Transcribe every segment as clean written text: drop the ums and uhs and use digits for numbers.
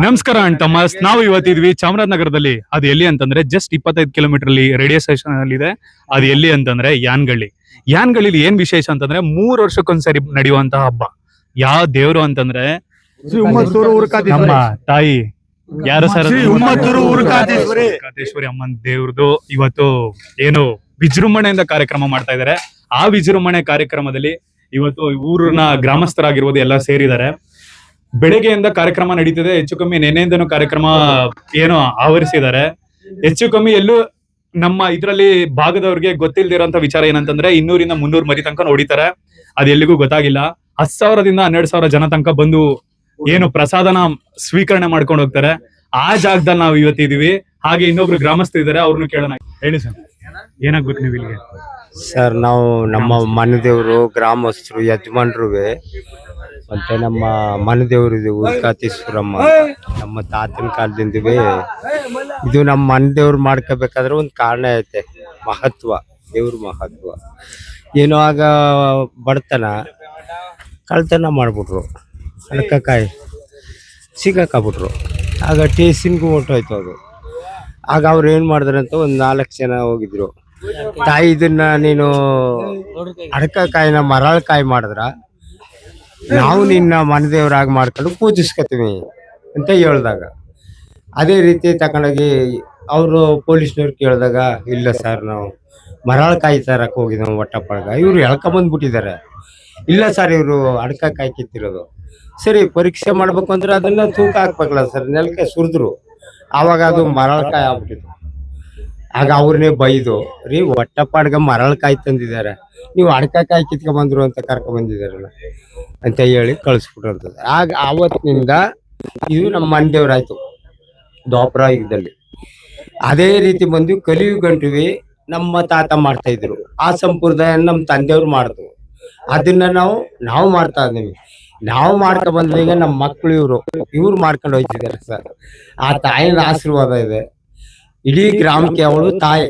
ನಮಸ್ಕಾರ ತಮ್ಮಸ್. ನಾವು ಇವತ್ತಿದ್ವಿ ಚಾಮರಾಜನಗರದಲ್ಲಿ. ಅದು ಎಲ್ಲಿ ಅಂತಂದ್ರೆ ಜಸ್ಟ್ 25 ಕಿಲೋಮೀಟರ್ ಅಲ್ಲಿ ರೇಡಿಯೋ ಸ್ಟೇಷನ್ ಅಲ್ಲಿ ಇದೆ. ಅದು ಎಲ್ಲಿ ಅಂತಂದ್ರೆ ಯಾನಗಳ್ಳಿ. ಯಾನಗಳ್ಳಿಲಿ ಏನ್ ವಿಶೇಷ ಅಂತಂದ್ರೆ 3 ವರ್ಷಕ್ಕೊಂದ್ಸರಿ ನಡೆಯುವಂತಹ ಹಬ್ಬ. ಯಾವ ದೇವ್ರು ಅಂತಂದ್ರೆ ನಮ್ಮ ತಾಯಿ ಯಾರು ಸರ್, ಉರ್ಕಾತೇಶ್ವರಿ ಅಮ್ಮನ್ ದೇವ್ರದು ಇವತ್ತು ಏನು ವಿಜೃಂಭಣೆಯಿಂದ ಕಾರ್ಯಕ್ರಮ ಮಾಡ್ತಾ ಇದಾರೆ. ಆ ವಿಜೃಂಭಣೆ ಕಾರ್ಯಕ್ರಮದಲ್ಲಿ ಇವತ್ತು ಊರಿನ ಗ್ರಾಮಸ್ಥರಾಗಿರ್ಬೋದು ಎಲ್ಲ ಸೇರಿದ್ದಾರೆ. ಬೆಳಗ್ಗೆಯಿಂದ ಕಾರ್ಯಕ್ರಮ ನಡೀತಿದೆ. ಹೆಚ್ಚು ಕಮ್ಮಿ ನೆನೆಯಿಂದನೂ ಕಾರ್ಯಕ್ರಮ ಏನೋ ಆವರಿಸಿದ್ದಾರೆ. ಹೆಚ್ಚು ಕಮ್ಮಿ ಎಲ್ಲೂ ನಮ್ಮ ಇದ್ರಲ್ಲಿ ಭಾಗದವ್ರಿಗೆ ಗೊತ್ತಿಲ್ದಿರೋಂತ ವಿಚಾರ ಏನಂತಂದ್ರೆ 200 ಇಂದ 300 ಮರಿ ತನಕ ಹೊಡಿತಾರೆ. ಅದು ಎಲ್ಲಿಗೂ ಗೊತ್ತಾಗಿಲ್ಲ. 10,000 ದಿಂದ 12,000 ಜನ ತನಕ ಬಂದು ಏನು ಪ್ರಸಾದನ ಸ್ವೀಕರಣೆ ಮಾಡ್ಕೊಂಡು ಹೋಗ್ತಾರೆ. ಆ ಜಾಗದಲ್ಲಿ ನಾವು ಇವತ್ತಿದೀವಿ. ಹಾಗೆ ಇನ್ನೊಬ್ರು ಗ್ರಾಮಸ್ಥರು ಇದಾರೆ, ಅವ್ರನ್ನು ಕೇಳೋಣ. ಹೇಳಿ ಸರ್, ಏನಾಗ್ಬೇಕು ನೀವು ಇಲ್ಲಿಗೆ? ಸರ್, ನಾವು ನಮ್ಮ ಮನೆದೇವರು ಗ್ರಾಮಸ್ಥರು ಯಜಮಾನ್ರುವೆ ಮತ್ತೆ ನಮ್ಮ ಮನೆದೇವರು ಉರ್ಕಾತೇಶ್ವರಮ್ಮ ನಮ್ಮ ತಾತನ ಕಾಲದಿಂದವೇ ಇದು ನಮ್ಮ ಮನೆದೇವ್ರು ಮಾಡ್ಕೋಬೇಕಾದ್ರೆ ಒಂದು ಕಾರಣ ಐತೆ. ಮಹತ್ವ, ದೇವ್ರ ಮಹತ್ವ ಏನೋ ಆಗ ಬಡತನ ಕಳ್ತನ ಮಾಡ್ಬಿಟ್ರು, ಅಡಕಕಾಯಿ ಸಿಗಾಕಬಿಟ್ರು. ಆಗ ಟೇಸಿನ್ಗೂ ಹೊರ್ಟೋಯ್ತು ಅದು. ಆಗ ಅವ್ರು ಏನು ಮಾಡಿದ್ರಂತ ಒಂದು 4 ಜನ ಹೋಗಿದ್ರು. ತಾಯಿ ಇದನ್ನ ನೀನು ಅಡಕಕಾಯಿನ ಮರಳಕಾಯಿ ಮಾಡಿದ್ರ ನಾವು ನಿನ್ನ ಮನೆದೇವ್ರಾಗಿ ಮಾಡ್ಕೊಂಡು ಪೂಜಿಸ್ಕೊತೀವಿ ಅಂತ ಹೇಳ್ದಾಗ, ಅದೇ ರೀತಿ ತಗೊಂಡೋಗಿ ಅವರು ಪೊಲೀಸ್ನವ್ರು ಕೇಳಿದಾಗ, ಇಲ್ಲ ಸರ್ ನಾವು ಮರಳಕಾಯಿ ತರಕ್ಕೆ ಹೋಗಿ ನಾವು ಒಟ್ಟಪ್ಪಳಗ ಇವರು ಎಳ್ಕೊಂಬಂದ್ಬಿಟ್ಟಿದ್ದಾರೆ. ಇಲ್ಲ ಸರ್, ಇವರು ಅಡಕಕಾಯಿ ಕಿತ್ತಿರೋದು. ಸರಿ, ಪರೀಕ್ಷೆ ಮಾಡ್ಬೇಕು ಅಂದ್ರೆ ಅದನ್ನ ತೂಕ ಹಾಕ್ಬೇಕಲ್ಲ ಸರ್, ನೆಲಕ್ಕೆ ಸುರಿದ್ರು. ಆವಾಗ ಅದು ಮರಳಕಾಯಿ ಆಗ್ಬಿಟ್ಟಿತ್ತು. ಆಗ ಅವ್ರನ್ನೇ ಬೈದು, ರೀ ಒಟ್ಟಪ್ಪಾಡ್ಗ ಮರಳಕಾಯಿ ತಂದಿದ್ದಾರೆ, ನೀವು ಅಡಕಕಾಯಿ ಕಿತ್ಕೊಂಡ್ಬಂದ್ರು ಅಂತ ಕರ್ಕೊಂಡ್ಬಂದಿದ್ದಾರಲ್ಲ ಅಂತ ಹೇಳಿ ಕಳಿಸ್ಬಿಟ್ರಂತದ್ದು. ಆಗ ಆವತ್ತಿನಿಂದ ಇದು ನಮ್ಮ ಮನೆದೇವ್ರಾಯ್ತು ದ್ವಾಪರ ಯುಗದಲ್ಲಿ. ಅದೇ ರೀತಿ ಬಂದು ಕಲಿಯುಗ ಗಂಟುವಿ ನಮ್ಮ ತಾತ ಮಾಡ್ತಾ ಇದ್ರು. ಆ ಸಂಪ್ರದಾಯ ನಮ್ಮ ತಂದೆಯವ್ರು ಮಾಡಿದ್ರು. ಅದನ್ನ ನಾವು ಮಾಡ್ತಾ ಇದ್ದೀವಿ. ನಾವು ಮಾಡ್ಕೊ ಬಂದ್ರೀಗ ನಮ್ಮ ಮಕ್ಕಳು ಇವ್ರು ಮಾಡ್ಕೊಂಡು ಹೋಗ್ತಿದ್ದಾರೆ ಸರ್. ಆ ತಾಯಿನ ಆಶೀರ್ವಾದ ಇದೆ. ಇಡೀ ಗ್ರಾಮಕ್ಕೆ ಅವಳು ತಾಯಿ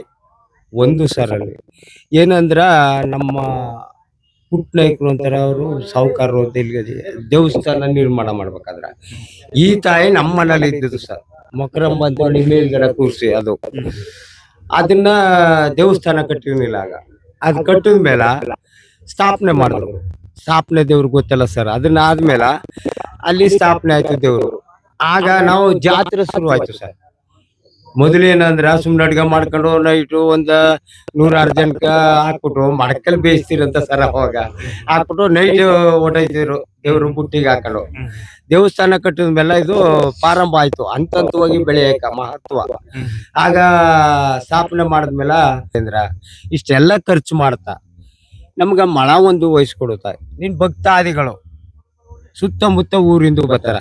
ಒಂದು ಸರ್. ಅಲ್ಲಿ ಏನಂದ್ರ ನಮ್ಮ ಪುಟ್ನಾಯ್ಕರು ಅಂತಾರ, ಅವರು ಸಾಹುಕಾರರು ದೇವಸ್ಥಾನ ನಿರ್ಮಾಣ ಮಾಡ್ಬೇಕಾದ್ರ ಈ ತಾಯಿ ನಮ್ಮ ಮನೇಲಿ ಇದ್ದಿದ್ದು ಸರ್. ಮೊಕರಂಬ ಅಂತ ಮೇಲ್ಗಡೆ ಕೂರ್ಸಿ ಅದನ್ನ ದೇವಸ್ಥಾನ ಕಟ್ಟಿರ್ಲಿಲ್ಲ. ಆಗ ಅದು ಕಟ್ಟಿದ ಮೇಲೆ ಸ್ಥಾಪನೆ ಮಾಡಿದ್ರು. ಸ್ಥಾಪನೆ ದೇವ್ರಿಗೆ ಗೊತ್ತಲ್ಲ ಸರ್. ಅದನ್ನ ಆದ್ಮೇಲೆ ಅಲ್ಲಿ ಸ್ಥಾಪನೆ ಆಯ್ತು ದೇವ್ರು. ಆಗ ನಾವು ಜಾತ್ರೆ ಶುರು ಆಯ್ತು ಸರ್. ಮೊದಲೇನಂದ್ರ ಸುಮ್ನೆ ಅಡ್ಗೆ ಮಾಡ್ಕೊಂಡು ನೈಟು ಒಂದ 100-6 ಜನಕ್ಕ ಹಾಕ್ಬಿಟ್ಟು ಮಡಕಲ್ಲಿ ಬೇಯಿಸ್ತಿರಂತ ಸರ್. ಅವಾಗ ಹಾಕ್ಬಿಟ್ಟು ನೈಟ್ ಹೊಟ್ಟೈತಿದ್ರು ದೇವ್ರು ಬುಟ್ಟಿಗೆ ಹಾಕೊಂಡು. ದೇವಸ್ಥಾನ ಕಟ್ಟಿದ ಮೇಲೆ ಇದು ಪ್ರಾರಂಭ ಆಯ್ತು ಹಂತವಾಗಿ ಬೆಳೆಯಕ ಮಹತ್ವ. ಆಗ ಸ್ಥಾಪನೆ ಮಾಡಿದ್ಮೇಲೆ ಅಂದ್ರ ಇಷ್ಟೆಲ್ಲ ಖರ್ಚು ಮಾಡ್ತಾ ನಮ್ಗ ಮಳ ಒಂದು ವಹಿಸ್ಕೊಡುತ್ತ. ನಿನ್ ಭಕ್ತಾದಿಗಳು ಸುತ್ತಮುತ್ತ ಊರಿಂದ ಬರ್ತಾರ,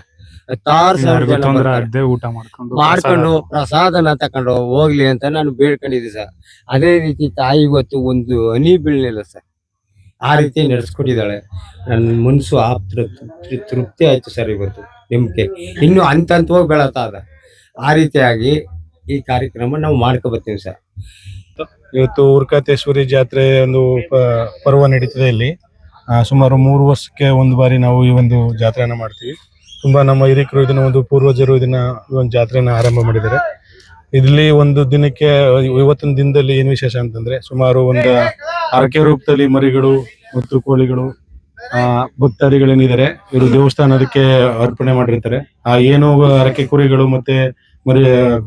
16,000 ಜನ ಊಟ ಮಾಡ್ಕೊಂಡು ಪ್ರಸಾದನ ತಕೊಂಡು ಹೋಗ್ಲಿ ಅಂತ ನಾನು ಬೇಡ್ಕೊಂಡಿದ್ದೆ ಸರ್. ಅದೇ ರೀತಿ ತಾಯಿ ಇವತ್ತು ಒಂದು ಹನಿ ಬೀಳಲಿಲ್ಲ ಸರ್. ಆ ರೀತಿ ನಡೆಸ್ಕೊಟ್ಟಿದ್ದಾಳೆ. ನನ್ನ ಮನಸ್ಸು ತೃಪ್ತಿ ಆಯ್ತು ಸರ್. ಇವತ್ತು ನಿಮ್ಗೆ ಇನ್ನು ಹಂತವಾಗಿ ಬೆಳತಾ ಅದ. ಆ ರೀತಿಯಾಗಿ ಈ ಕಾರ್ಯಕ್ರಮ ನಾವು ಮಾಡ್ಕೊ ಬರ್ತೀವಿ ಸರ್. ಇವತ್ತು ಉರ್ಕಾತೇಶ್ವರಿ ಜಾತ್ರೆ ಒಂದು ಪರ್ವ ನಡೀತದೆ. ಇಲ್ಲಿ ಸುಮಾರು 3 ವರ್ಷಕ್ಕೆ ಒಂದು ಬಾರಿ ನಾವು ಈ ಒಂದು ಜಾತ್ರೆಯನ್ನ ಮಾಡ್ತೀವಿ. ತುಂಬಾ ನಮ್ಮ ಹಿರಿಕರು ಇದನ್ನ ಒಂದು ಪೂರ್ವಜರು ಇದನ್ನ ಈ ಒಂದು ಜಾತ್ರೆನ ಆರಂಭ ಮಾಡಿದ್ದಾರೆ. ಇಲ್ಲಿ ಒಂದು ದಿನಕ್ಕೆ ಇವತ್ತಿನ ದಿನದಲ್ಲಿ ಏನು ವಿಶೇಷ ಅಂತಂದ್ರೆ, ಸುಮಾರು ಒಂದು ಹರಕೆ ರೂಪದಲ್ಲಿ ಮರಿಗಳು ಮತ್ತು ಕೋಳಿಗಳು ಭಕ್ತಾದಿಗಳೇನಿದ್ದಾರೆ ಇವರು ದೇವಸ್ಥಾನದಕ್ಕೆ ಅರ್ಪಣೆ ಮಾಡಿರ್ತಾರೆ. ಆ ಏನು ಹರಕೆ ಕುರಿಗಳು ಮತ್ತೆ ಮರಿ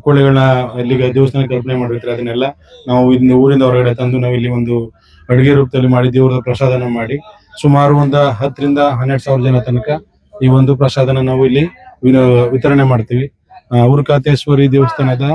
ಕೋಳಿಗಳನ್ನ ಇಲ್ಲಿಗೆ ದೇವಸ್ಥಾನಕ್ಕೆ ಅರ್ಪಣೆ ಮಾಡಿರ್ತಾರೆ. ಅದನ್ನೆಲ್ಲ ನಾವು ಇದನ್ನ ಊರಿಂದ ಹೊರಗಡೆ ತಂದು ನಾವು ಇಲ್ಲಿ ಒಂದು ಅಡುಗೆ ರೂಪದಲ್ಲಿ ಮಾಡಿ ದೇವರ ಪ್ರಸಾದನ ಮಾಡಿ ಸುಮಾರು ಒಂದು 10,000 ರಿಂದ 12,000 ಜನ ತನಕ ಈ ಒಂದು ಪ್ರಸಾದನ ನಾವು ಇಲ್ಲಿ ವಿತರಣೆ ಮಾಡ್ತೀವಿ. ಉರ್ಕಾತೇಶ್ವರಿ ದೇವಸ್ಥಾನದ